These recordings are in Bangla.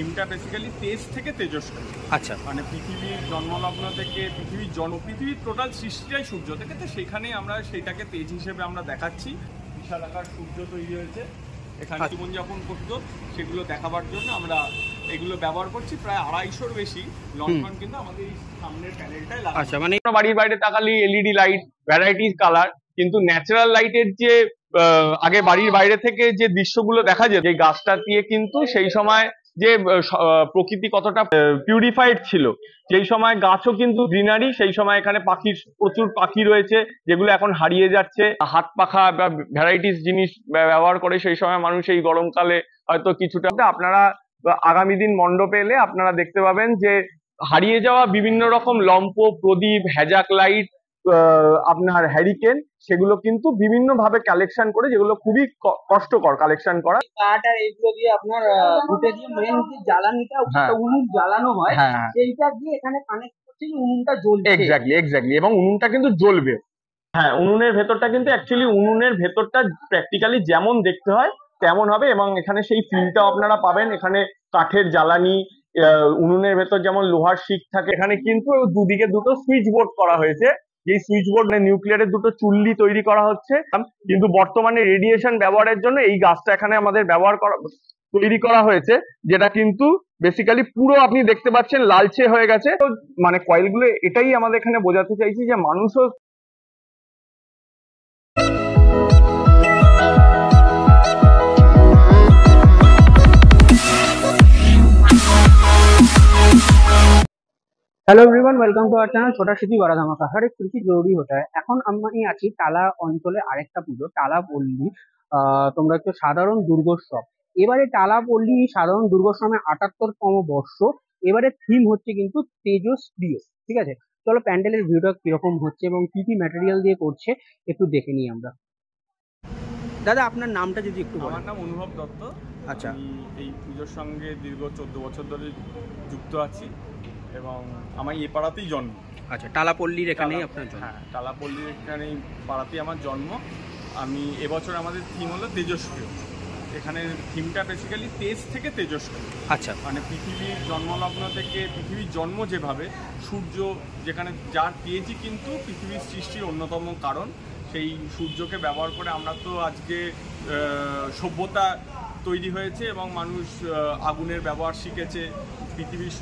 থিমটা বেসিক্যালি তেজ থেকে তেজস্ক্রিয়। আচ্ছা, মানে পৃথিবীর জন্মলগ্ন থেকে পৃথিবীর টোটাল সৃষ্টিটাই সূর্য থেকে, তো সেখানে আমরা সেইটাকে তেজ হিসেবে আমরা দেখাচ্ছি। বিশাল আকার সূর্য তৈরি হয়েছে এখানে জীবনযাপন করতো, সেগুলো দেখাবার জন্য আমরা এগুলো ব্যবহার করছি। প্রায় 250-র বেশি লন্ঠন কিন্তু আমাদের এই সামনের প্যানেলটাই লাগানো। আচ্ছা, মানে বাড়ির বাইরে তাকালে এলইডি লাইট, ভ্যারাইটিস কালার, কিন্তু ন্যাচারাল লাইটের যে আগে বাড়ির বাইরে থেকে যে দৃশ্যগুলো দেখা যেত, এই গাছটা দিয়ে কিন্তু সেই সময় যে প্রকৃতি কতটা পিউরিফাইড ছিল, সেই সময় গাছও কিন্তু গ্রিনারি, সেই সময় এখানে প্রচুর পাখি রয়েছে যেগুলো এখন হারিয়ে যাচ্ছে। হাত পাখা বা ভ্যারাইটিস জিনিস ব্যবহার করে সেই সময় মানুষ এই গরমকালে হয়তো কিছুটা, আপনারা আগামী দিন মণ্ডপে এলে আপনারা দেখতে পাবেন যে হারিয়ে যাওয়া বিভিন্ন রকম লম্প, প্রদীপ, হ্যাজাক লাইট, আপনার হ্যারিকেন, সেগুলো কিন্তু বিভিন্ন ভাবে কালেকশন করে, যেগুলো খুবই কষ্টকর কালেকশন করা। কাঠ আর এগুলো দিয়ে আপনার ঘুটে দিয়ে মেন যে জ্বালানিটা উনুন জ্বালানো হয়, সেইটা দিয়ে এখানে কানেক্ট করছে যে উনুনটা জ্বলছে। এক্স্যাক্টলি, এবং উনুনটা কিন্তু জ্বলবে। হ্যাঁ, উনুনের ভেতরটা কিন্তু অ্যাকচুয়ালি উনুনের ভেতরটা প্র্যাকটিক্যালি যেমন দেখতে হয় তেমন হবে, এবং এখানে সেই ফিলটাও আপনারা পাবেন। এখানে কাঠের জ্বালানি, উনুনের ভেতর যেমন লোহার শিক থাকে, এখানে কিন্তু দুদিকে দুটো সুইচ বোর্ড করা হয়েছে। এই সুইচ বোর্ড নিউক্লিয়ারের দুটো চুল্লি তৈরি করা হচ্ছে, কিন্তু বর্তমানে রেডিয়েশন ব্যবহারের জন্য এই গাছটা এখানে আমাদের তৈরি করা হয়েছে, যেটা কিন্তু বেসিক্যালি পুরো আপনি দেখতে পাচ্ছেন লালচে হয়ে গেছে। তো মানে কয়েলগুলো এটাই আমাদের এখানে বোঝাতে চাইছি যে মানুষও hello everyone, welcome to our channel छोटा सिटी बड़ा धमाका। हर एक कृषि जरूरी होता है। এখন আমি আছি টালা অঞ্চলে আরেকটা পুজো, টালা পল্লী। তোমরা হচ্ছে সাধারণ দুর্গোৎসব। এবারে টালা পল্লী সাধারণ দুর্গোৎসবের ৭৮তম বর্ষ। এবারে থিম হচ্ছে কিন্তু তেজস্ক্রিয়। ঠিক আছে, চলো প্যান্ডেলের ভিউটা কিরকম হচ্ছে এবং কি কি ম্যাটেরিয়াল দিয়ে করছে একটু দেখে নিই আমরা। দাদা, আপনার নামটা যদি একটু বলেন। আমার নাম অনুভব দত্ত। আচ্ছা, আমি এই পুজোর সঙ্গে দীর্ঘ 14 বছর ধরে যুক্ত আছি এবং আমার এই পাড়াতেই জন্ম। আচ্ছা, টালাপল্লীর এখানেই আপনার জন্ম? হ্যাঁ, টালাপল্লীর এখানেই পাড়াতেই আমার জন্ম। আমি এবছর আমাদের থিম হলো তেজস্ক্রিয়। এখানে থিমটা বেসিক্যালি তেজ থেকে তেজস্ক্রিয়। আচ্ছা, মানে পৃথিবীর জন্মলগ্ন থেকে পৃথিবীর জন্ম যেভাবে, সূর্য যেখানে যার তেজই কিন্তু পৃথিবীর সৃষ্টির অন্যতম কারণ, সেই সূর্যকে ব্যবহার করে আমরা তো আজকে সভ্যতা তৈরি হয়েছে এবং মানুষ আগুনের ব্যবহার শিখেছে। পৃথিবীর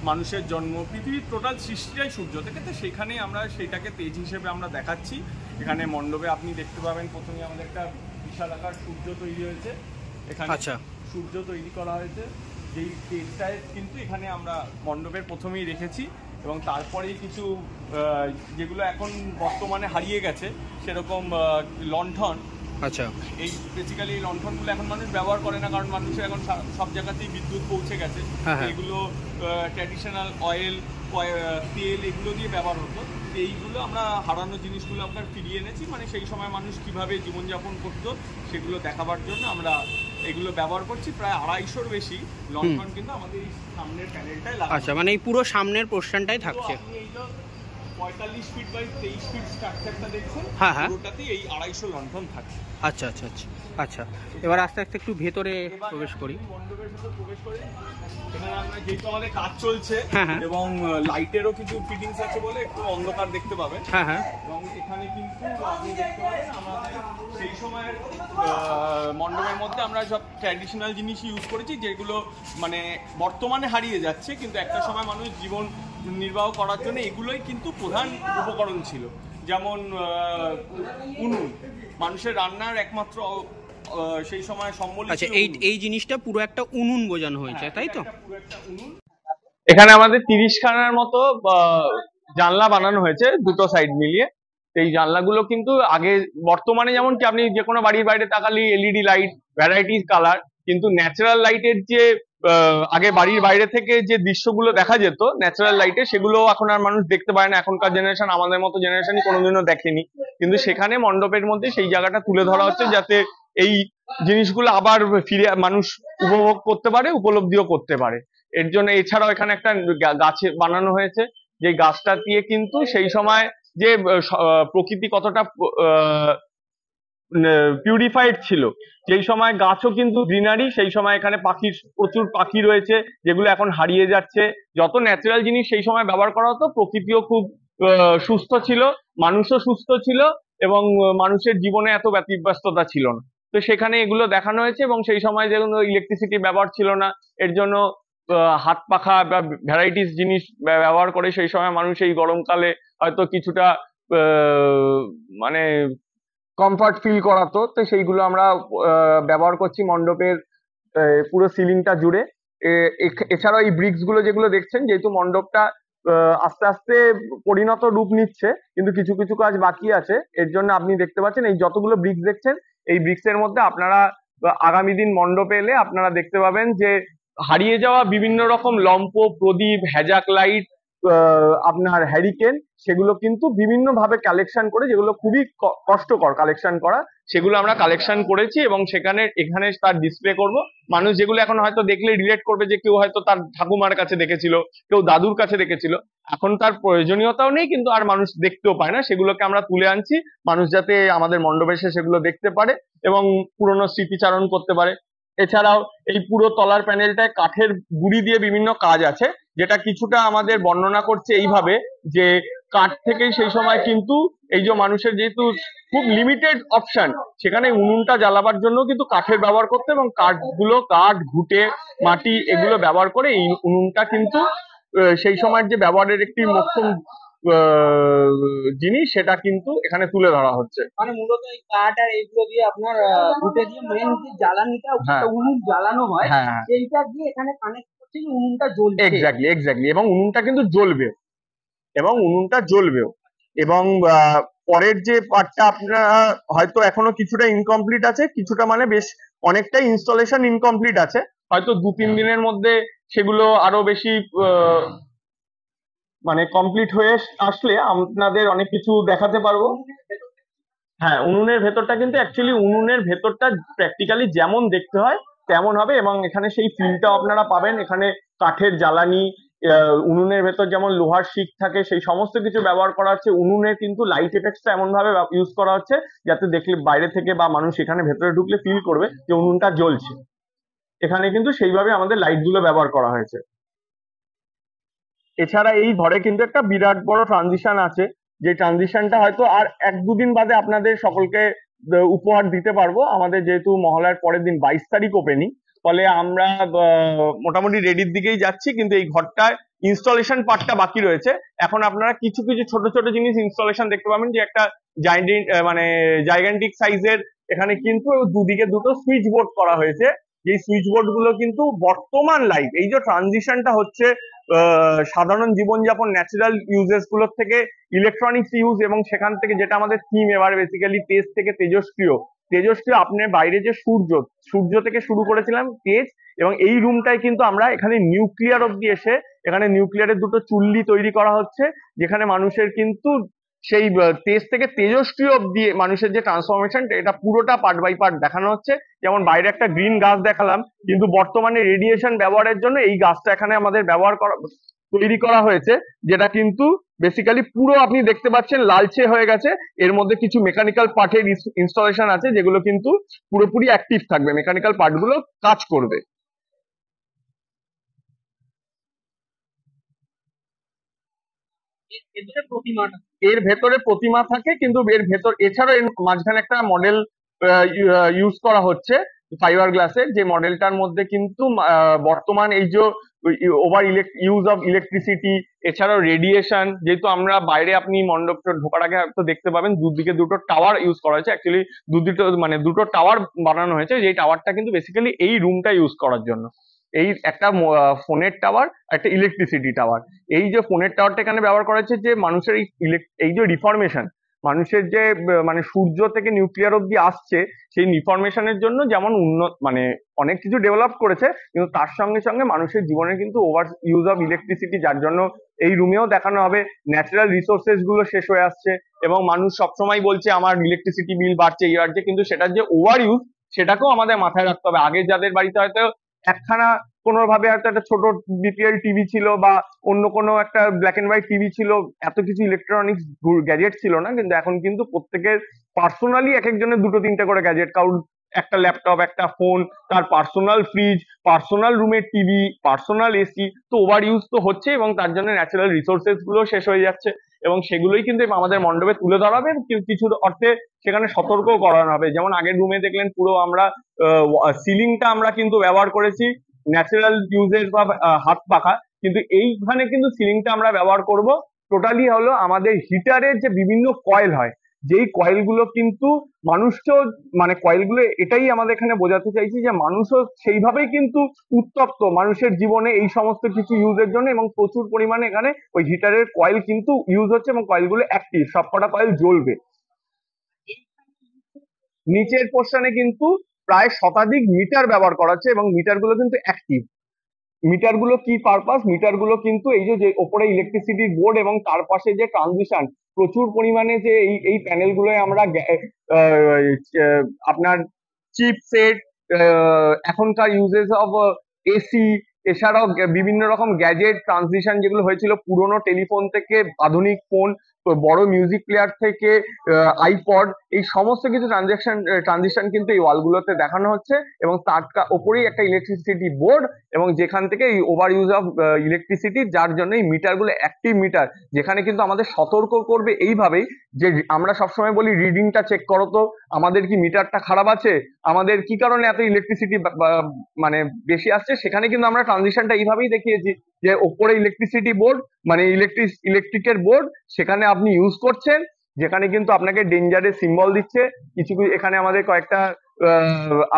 মানুষের জন্ম, পৃথিবীর টোটাল সৃষ্টিটাই সূর্য থেকে, তো সেখানেই আমরা সেইটাকে তেজ হিসেবে আমরা দেখাচ্ছি। এখানে মণ্ডপে আপনি দেখতে পাবেন প্রথমে আমাদের একটা বিশাল আকার সূর্য তৈরি হয়েছে এখানে। আচ্ছা, সূর্য তৈরি করা হয়েছে, যেই তেজটায় কিন্তু এখানে আমরা মণ্ডপের প্রথমেই রেখেছি, এবং তারপরেই কিছু যেগুলো এখন বর্তমানে হারিয়ে গেছে সেরকম লণ্ঠন। আচ্ছা, এই বেসিক্যালি এই লণ্ঠনগুলো এখন মানুষ ব্যবহার করে না, কারণ মানুষের এখন সব জায়গাতেই বিদ্যুৎ পৌঁছে গেছে। এগুলো ট্র্যাডিশনাল অয়েল, তেল এগুলো দিয়ে ব্যবহার হতো। এইগুলো আমরা হারানো জিনিসগুলো আমরা ফিরিয়ে এনেছি, মানে সেই সময় মানুষ কিভাবে জীবনযাপন করতো সেগুলো দেখাবার জন্য আমরা এগুলো ব্যবহার করছি। প্রায় 250-র বেশি লণ্ঠন কিন্তু আমাদের এই সামনের প্যানেলটাই লাগানো। আচ্ছা, মানে এই পুরো সামনের পোর্শনটাই থাকছে। 45 ফিট বাই 23 ফিট স্ট্রাকচারটা দেখছেন, পুরোটাতেই এই 250 লণ্ঠন থাকে। আচ্ছা আচ্ছা আচ্ছা আচ্ছা, এবার আস্তে আস্তে একটু ভেতরে প্রবেশ করি। মণ্ডপের ভিতরে প্রবেশ করে এখানে আমরা যেহেতু আমাদের কাজ চলছে এবং লাইটেরও কিছু ফিটিংস আছে বলে একটু অন্ধকার দেখতে পাবেন। এবং এখানে কিন্তু আপনি দেখতে পাবেন আমাদের সেই সময়ের মণ্ডপের মধ্যে আমরা সব ট্র্যাডিশনাল জিনিসই ইউজ করেছি, যেগুলো মানে বর্তমানে হারিয়ে যাচ্ছে, কিন্তু একটা সময় মানুষ জীবন নির্বাহ করার জন্য এগুলোই কিন্তু প্রধান উপকরণ ছিল। যেমন উনুন, মানুষের রান্নার একমাত্র সেই সময় সম্বল। আচ্ছা, এই জিনিসটা পুরো একটা উনুন বোঝানো হয়েছে, তাই তো? পুরো একটা উনুন। এখানে আমাদের 30খানার মতো জানলা বানানো হয়েছে দুটো সাইড মিলিয়ে। এই জানলাগুলো কিন্তু আগে বর্তমানে যেমন কি আপনি যে কোনো বাড়ির বাইরে তাকালে এলইডি লাইট, ভ্যারাইটিস কালার, কিন্তু ন্যাচারাল লাইটের যে আগে বাড়ির বাইরে থেকে যে দৃশ্যগুলো দেখা যেত ন্যাচারাল লাইটে, সেগুলো এখন আর মানুষ দেখতে পায় না। এখনকার জেনারেশন, আমাদের মতো জেনারেশনই কোনোদিনও দেখেনি, কিন্তু সেখানে মণ্ডপের মধ্যে সেই জায়গাটা তুলে ধরা হচ্ছে যাতে এই জিনিসগুলো আবার ফিরে মানুষ উপভোগ করতে পারে, উপলব্ধিও করতে পারে। এর জন্য এছাড়াও এখানে একটা গাছ বানানো হয়েছে, যে গাছটা দিয়ে কিন্তু সেই সময় যে প্রকৃতি কতটা পিউরিফাইড ছিল, যেই সময় গাছও কিন্তু গ্রিনারি, সেই সময় এখানে প্রচুর পাখি রয়েছে যেগুলো এখন হারিয়ে যাচ্ছে। যত ন্যাচারাল জিনিস সেই সময় ব্যবহার করা হতো, প্রকৃতিও খুব সুস্থ ছিল, মানুষও সুস্থ ছিল, এবং মানুষের জীবনে এত ব্যতিব্যস্ততা ছিল না। তো সেখানে এগুলো দেখানো হয়েছে, এবং সেই সময় যেগুলো ইলেকট্রিসিটি ব্যবহার ছিল না, এর জন্য হাত পাখা বা ভ্যারাইটিস জিনিস ব্যবহার করে সেই সময় মানুষ এই গরমকালে হয়তো কিছুটা মানে কমফর্ট ফিল করাতো। তো সেইগুলো আমরা ব্যবহার করছি মণ্ডপের পুরো সিলিংটা জুড়ে। এছাড়াও এই ব্রিক্স গুলো যেগুলো দেখছেন, যেহেতু মণ্ডপটা আস্তে আস্তে পরিণত রূপ নিচ্ছে, কিন্তু কিছু কিছু কাজ বাকি আছে, এর জন্য আপনি দেখতে পাচ্ছেন এই যতগুলো ব্রিক্স দেখছেন, এই ব্রিক্স এর মধ্যে আপনারা আগামী দিন মণ্ডপে এলে আপনারা দেখতে পাবেন যে হারিয়ে যাওয়া বিভিন্ন রকম লম্প, প্রদীপ, হ্যাজাক লাইট, আপনার হ্যারিকেন, সেগুলো কিন্তু বিভিন্ন ভাবে কালেকশন করে, যেগুলো খুবই কষ্টকর কালেকশন করা, সেগুলো আমরা কালেকশন করেছি এবং এখানে তার ডিসপ্লে করব। মানুষ যেগুলো এখন হয়তো দেখলে রিলেট করবে যে কেউ হয়তো তার ঠাকুমার কাছে দেখেছিল, কেউ দাদুর কাছে দেখেছিল, এখন তার প্রয়োজনীয়তাও নেই, কিন্তু আর মানুষ দেখতেও পায় না, সেগুলোকে আমরা তুলে আনছি মানুষ যাতে আমাদের মণ্ডপে এসে সেগুলো দেখতে পারে এবং পুরনো স্মৃতিচারণ করতে পারে। এছাড়াও এই পুরো তলার প্যানেলটায় কাঠের গুঁড়ি দিয়ে বিভিন্ন কাজ আছে, যেটা কিছুটা আমাদের বর্ণনা করছে এইভাবে যে কাঠ থেকেই সেই সময় কিন্তু এই যে মানুষের যেহেতু খুব লিমিটেড অপশন, সেখানে উনুনটা জ্বালাবার জন্য কিন্তু কাঠের ব্যবহার করতে, এবং কাঠ ঘুঁটে মাটি এগুলো ব্যবহার করে এই উনুনটা কিন্তু সেই সময়ের যে ব্যবহারের একটি মোক্ষম জিনিস, সেটা কিন্তু এখানে তুলে ধরা হচ্ছে। মানে মূলত এই কাঠ আর এইগুলো দিয়ে আপনার ঘুটে দিয়ে মেন যে জ্বালানিটা, হ্যাঁ, উনুন জ্বালানো হয়, হ্যাঁ, সেইটা দিয়ে এখানে কানেক্ট করছে যে উনুনটা জ্বলছে। এক্স্যাক্টলি, এবং উনুনটা কিন্তু জ্বলবেও। এবং পরের যে পার্টটা আপনারা হয়তো এখনো কিছুটা ইনকমপ্লিট আছে, কিছুটা মানে বেশ অনেকটাই ইনস্টলেশন ইনকমপ্লিট আছে, হয়তো 2-3 দিনের মধ্যে সেগুলো আরো বেশি মানে কমপ্লিট হয়ে আসলে আপনাদের অনেক কিছু দেখাতে পারবো। হ্যাঁ, উনুনের ভেতরটা কিন্তু অ্যাকচুয়ালি উনুনের ভেতরটা প্র্যাকটিক্যালি যেমন দেখতে হয় তেমন হবে, এবং এখানে সেই ফিলটাও আপনারা পাবেন। এখানে কাঠের জ্বালানি, উনুনের ভেতর যেমন লোহার শিক থাকে, সেই সমস্ত কিছু ব্যবহার করা হচ্ছে। উনুনে কিন্তু লাইট এফেক্টসটা এমন ভাবে ইউজ করা হচ্ছে যাতে দেখলে বাইরে থেকে বা মানুষ এখানে ভেতরে ঢুকলে ফিল করবে যে উনুনটা জ্বলছে। এখানে কিন্তু সেইভাবে আমাদের লাইট গুলো ব্যবহার করা হয়েছে। এছাড়া এই ঘরে কিন্তু একটা বিরাট বড় ট্রানজিশন আছে, যে ট্রানজিশনটা হয়তো আর 1-2 দিন বাদে আপনাদের সকলকে উপহার দিতে পারবো। আমাদের যেহেতু মহালয়ার পরের দিন 22 তারিখ ওপেনিং, ফলে আমরা মোটামুটি রেডির দিকেই যাচ্ছি, কিন্তু এই ঘরটায় ইনস্টলেশন পার্টটা বাকি রয়েছে। এখন আপনারা কিছু কিছু ছোট ছোট জিনিস ইনস্টলেশন দেখতে পাবেন, যে একটা জাইগান্টিক সাইজের এখানে কিন্তু দুদিকে দুটো সুইচ বোর্ড করা হয়েছে, যে সুইচ বোর্ড গুলো কিন্তু বর্তমান লাইফ, এই যে ট্রানজিশনটা হচ্ছে সাধারণ জীবনযাপন ন্যাচারাল ইউজেস গুলোর থেকে ইলেকট্রনিক্স ইউজ, এবং সেখান থেকে যেটা আমাদের থিম এবার বেসিক্যালি তেজ থেকে তেজস্ক্রিয়। আপনার বাইরে যে সূর্য থেকে শুরু করেছিলাম তেজ, এবং এই রুমটায় কিন্তু আমরা এখানে নিউক্লিয়ার অব্দি এসে এখানে নিউক্লিয়ারের দুটো চুল্লি তৈরি করা হচ্ছে, যেখানে মানুষের কিন্তু সেই তেজ থেকে তেজস্ক্রিয় অব্দি মানুষের যে ট্রান্সফরমেশন, এটা পুরোটা পার্ট বাই পার্ট দেখানো হচ্ছে। যেমন বাইরে একটা গ্রিন গাছ দেখালাম, কিন্তু বর্তমানে রেডিয়েশন ব্যবহারের জন্য এই গাছটা এখানে আমাদের তৈরি করা হয়েছে, যেটা কিন্তু বেসিক্যালি পুরো আপনি দেখতে পাচ্ছেন লালচে হয়ে গেছে। এর মধ্যে কিছু মেকানিক্যাল পার্টের ইনস্টলেশন আছে, যেগুলো কিন্তু পুরোপুরি অ্যাক্টিভ থাকবে, মেকানিক্যাল পার্ট গুলো কাজ করবে। এর ভেতরে প্রতিমা থাকে, কিন্তু এর ভেতর এছাড়াও এর মাঝখানে একটা মডেল ইউজ করা হচ্ছে ফাইবার গ্লাসের, যে মডেলটার মধ্যে কিন্তু বর্তমান এই যে ওভার ইউজ অফ ইলেকট্রিসিটি, এছাড়াও রেডিয়েশন, যেহেতু আমরা বাইরে আপনি মণ্ডপ ঢোকার আগে তো দেখতে পাবেন দুদিকে দুটো টাওয়ার ইউজ করা হয়েছে, অ্যাকচুয়ালি দুটো টাওয়ার বানানো হয়েছে, যেই টাওয়ারটা কিন্তু বেসিক্যালি এই রুমটা ইউজ করার জন্য। এই একটা ফোনের টাওয়ার, একটা ইলেকট্রিসিটি টাওয়ার। এই যে ফোনের টাওয়ারটা এখানে ব্যবহার করা হয়েছে, যে মানুষের এই যে রিফরমেশন, মানুষের যে মানে সূর্য থেকে নিউক্লিয়ার অব্দি আসছে, সেই রিফরমেশনের জন্য যেমন মানে অনেক কিছু ডেভেলপ করেছে, কিন্তু তার সঙ্গে সঙ্গে মানুষের জীবনে কিন্তু ওভার ইউজ অফ ইলেকট্রিসিটি, যার জন্য এই রুমেও দেখানো হবে ন্যাচারাল রিসোর্সেস গুলো শেষ হয়ে আসছে, এবং মানুষ সবসময় বলছে আমার ইলেকট্রিসিটি বিল বাড়ছে, এই বাড়ছে, কিন্তু সেটার যে ওভার ইউজ, সেটাকেও আমাদের মাথায় রাখতে হবে। আগে যাদের বাড়িতে হয়তো একখানা কোনোভাবে হয়তো একটা ছোট বিপিএল টিভি ছিল বা অন্য কোনো একটা ব্ল্যাক এন্ড হোয়াইট টিভি ছিল, এত কিছু ইলেকট্রনিক্স গ্যাজেট ছিল না, কিন্তু এখন কিন্তু প্রত্যেকের পার্সোনালি এক একজনের দুটো তিনটে করে গ্যাজেট, কারোর একটা ল্যাপটপ, একটা ফোন, তার পার্সোনাল ফ্রিজ, পার্সোনাল রুমের টিভি, পার্সোনাল এসি, তো ওভার ইউজ তো হচ্ছে এবং তার জন্য ন্যাচারাল রিসোর্সেস গুলো শেষ হয়ে যাচ্ছে এবং সেগুলোই কিন্তু আমাদের মণ্ডপে তুলে ধরা হবে। কিছু অর্থে সেখানে সতর্ক করানো হবে। যেমন আগের রুমে দেখলেন পুরো আমরা সিলিংটা আমরা কিন্তু ব্যবহার করেছি ন্যাচারাল ইউজেস বা হাত পাখা, কিন্তু এইখানে কিন্তু সিলিংটা আমরা ব্যবহার করব টোটালি হলো আমাদের হিটারের যে বিভিন্ন কয়েল হয়, যেই কয়েলগুলো কিন্তু মানুষকেও মানে কয়েলগুলো এটাই আমাদের এখানে বোঝাতে চাইছি যে মানুষও সেইভাবেই কিন্তু উত্তপ্ত মানুষের জীবনে এই সমস্ত কিছু ইউজের জন্য, এবং প্রচুর পরিমাণে এখানে ওই হিটারের কয়েল কিন্তু ইউজ হচ্ছে এবং কয়েলগুলো অ্যাক্টিভ, সবকটা কয়েল জ্বলবে। নিচের পোর্শনে কিন্তু প্রায় শতাধিক মিটার ব্যবহার করা হচ্ছে এবং মিটারগুলো কিন্তু অ্যাক্টিভ। মিটারগুলো কি পারপাস, মিটারগুলো কিন্তু এই যে ওপরে ইলেকট্রিসিটির বোর্ড এবং তার পাশে যে ট্রানজিশন, প্রচুর পরিমাণে যে এই প্যানেলগুলোয় আমরা আপনার চিপসেট, এখনকার ইউজেস অফ এসি, এছাড়াও বিভিন্ন রকম গ্যাজেট ট্রানজিশন যেগুলো হয়েছিল পুরোনো টেলিফোন থেকে আধুনিক ফোন, বড় মিউজিক প্লেয়ার থেকে আইপড, এই সমস্ত কিছু ট্রানজিশন কিন্তু এই ওয়ালগুলোতে দেখানো হচ্ছে এবং তার ওপরেই একটা ইলেকট্রিসিটি বোর্ড এবং যেখান থেকে এই ওভার ইউজ অফ ইলেকট্রিসিটি, যার জন্য এই মিটারগুলো অ্যাক্টিভ মিটার, যেখানে কিন্তু আমাদের সতর্ক করবে এইভাবেই যে আমরা সবসময় বলি রিডিংটা চেক করো তো, আমাদের কি মিটারটা খারাপ আছে, আমাদের কি কারণে এত ইলেকট্রিসিটি মানে বেশি আসছে, সেখানে কিন্তু আমরা ট্রানজিশনটা এইভাবেই দেখিয়েছি যে ওপরে ইলেকট্রিসিটি বোর্ড মানে ইলেকট্রিকের বোর্ড, সেখানে আপনি ইউজ করছেন, যেখানে কিন্তু আপনাকে ডেঞ্জারের সিম্বল দিচ্ছে, কিছু এখানে আমাদের কয়েকটা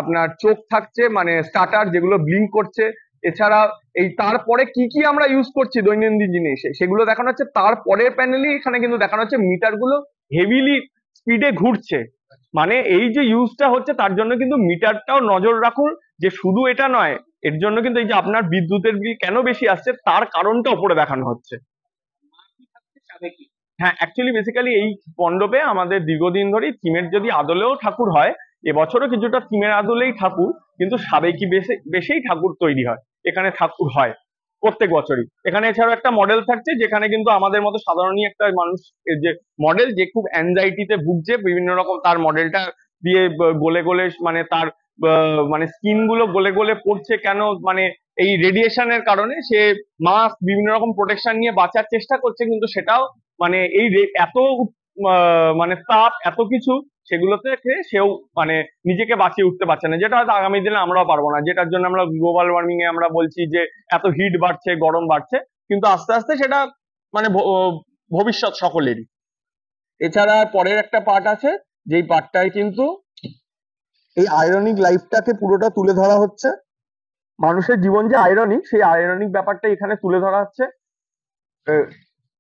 আপনার চোখ থাকছে মানে স্টার্টার যেগুলো ব্লিঙ্ক করছে, এছাড়া এই তারপরে কি কি আমরা ইউজ করছি দৈনন্দিন জিনিসে সেগুলো দেখানো হচ্ছে। তারপরের প্যানেলই এখানে কিন্তু দেখানো হচ্ছে মিটার গুলো হেভিলি স্পিডে ঘুরছে, মানে এই যে ইউজটা হচ্ছে তার জন্য কিন্তু মিটারটাও নজর রাখুন যে শুধু এটা নয়, এর জন্য কিন্তু এই যে আপনার বিদ্যুতের বিল কেন বেশি আসছে তার কারণটা উপরে দেখানো হচ্ছে। হ্যাঁ, অ্যাকচুয়ালি বেসিক্যালি এই মণ্ডপে আমাদের দীর্ঘদিন ধরেই থিমের যদি আদলেও ঠাকুর হয়, এবছরও কিছুটা থিমের আদলেই ঠাকুর, কিন্তু সাবেকি বেশেই ঠাকুর তৈরি হয়, এখানে ঠাকুর হয় প্রত্যেক বছরই। এখানে এছাড়াও একটা মডেল থাকছে যেখানে কিন্তু আমাদের মতো সাধারণই একটা মানুষ যে মডেল যে খুব অ্যাংজাইটিতে ভুগছে, বিভিন্ন রকম তার মডেলটা দিয়ে গলে গলে মানে তার মানে স্কিন গুলো গলে গলে পড়ছে কেন, মানে এই রেডিয়েশনের কারণে সে মাস্ক বিভিন্ন রকম প্রোটেকশন নিয়ে বাঁচার চেষ্টা করছে, কিন্তু সেটাও মানে এই এত মানে তাপ এত কিছু সেগুলো থেকে সেও মানে নিজেকে বাঁচিয়ে উঠতে পারছে না, যেটা হয়তো আগামী দিনে আমরাও পারবো না, যেটার জন্য আমরা গ্লোবাল ওয়ার্মিং এ আমরা বলছি যে এত হিট বাড়ছে, গরম বাড়ছে, কিন্তু আস্তে আস্তে সেটা মানে ভবিষ্যৎ সকলেরই। এছাড়া পরের একটা পার্ট আছে যেই পার্টটায় কিন্তু এই আয়রনিক লাইফটাকে পুরোটা তুলে ধরা হচ্ছে, মানুষের জীবন যে আয়রনিক সেই আয়রনিক ব্যাপারটা এখানে তুলে ধরা হচ্ছে।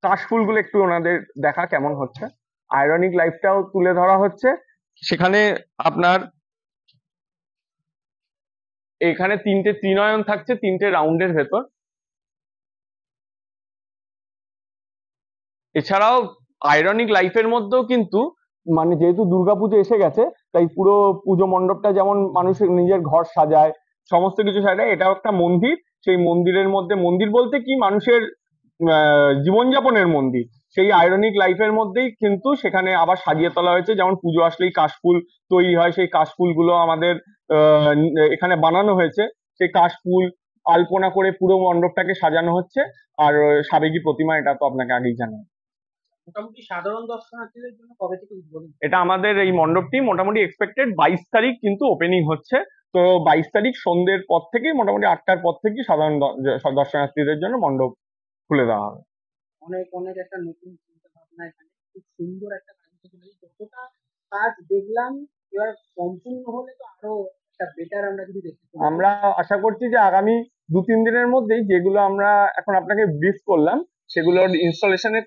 কাশফুলগুলো একটু ওনাদের দেখা কেমন হচ্ছে, আয়রনিক লাইফটাও তুলে ধরা হচ্ছে। সেখানে আপনার এখানে তিনটে ত্রিনয়ন থাকছে তিনটে রাউন্ডের ভেতর। এছাড়াও আয়রনিক লাইফের মধ্যেও কিন্তু মানে যেহেতু দুর্গাপুজো এসে গেছে তাই পুরো পুজো মণ্ডপটা যেমন মানুষ নিজের ঘর সাজায়, সমস্ত কিছু সাজায়, এটাও একটা মন্দির। সেই মন্দিরের মধ্যে, মন্দির বলতে কি মানুষের জীবনযাপনের মন্দির, সেই আয়রনিক লাইফের মধ্যেই কিন্তু সেখানে আবার সাজিয়ে তোলা হয়েছে। যেমন পুজো আসলেই কাশফুল তৈরি হয়, সেই কাশফুলগুলো আমাদের এখানে বানানো হয়েছে, সেই কাশফুল আলপনা করে পুরো মণ্ডপটাকে সাজানো হচ্ছে। আর সাবেকি প্রতিমা, এটা তো আপনাকে আগেই জানাই। মোটামুটি সাধারণ দর্শনার্থীদের জন্য কবে থেকে উদ্বোধন? এটা আমাদের এই মণ্ডপটি মোটামুটি এক্সপেক্টেড 22 তারিখ কিন্তু ওপেনিং হচ্ছে, তো 22 তারিখ সন্ধ্যের পর থেকেই মোটামুটি 8টার পর থেকেই সাধারণ দর্শনার্থীদের জন্য মণ্ডপ খুলে দেওয়া হবে। অনেক অনেক একটা নতুন চিন্তা ভাবনা, এখানে খুব সুন্দর একটা কাজ হচ্ছে, যতটা কাজ দেখলাম এবার সম্পূর্ণ হলে তো আরো একটা বেটার আমরা যদি দেখতে পাবো। আমরা আশা করছি যে আগামী 2-3 দিনের মধ্যেই যেগুলো আমরা এখন আপনাকে ব্রিফ করলাম সেগুলোর ইনস্টলেশনে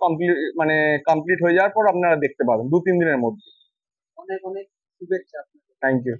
কমপ্লিট হয়ে যাওয়ার পর আপনারা দেখতে পাবেন 2-3 দিনের মধ্যে। অনেক অনেক শুভেচ্ছা আপনাকে। Thank you.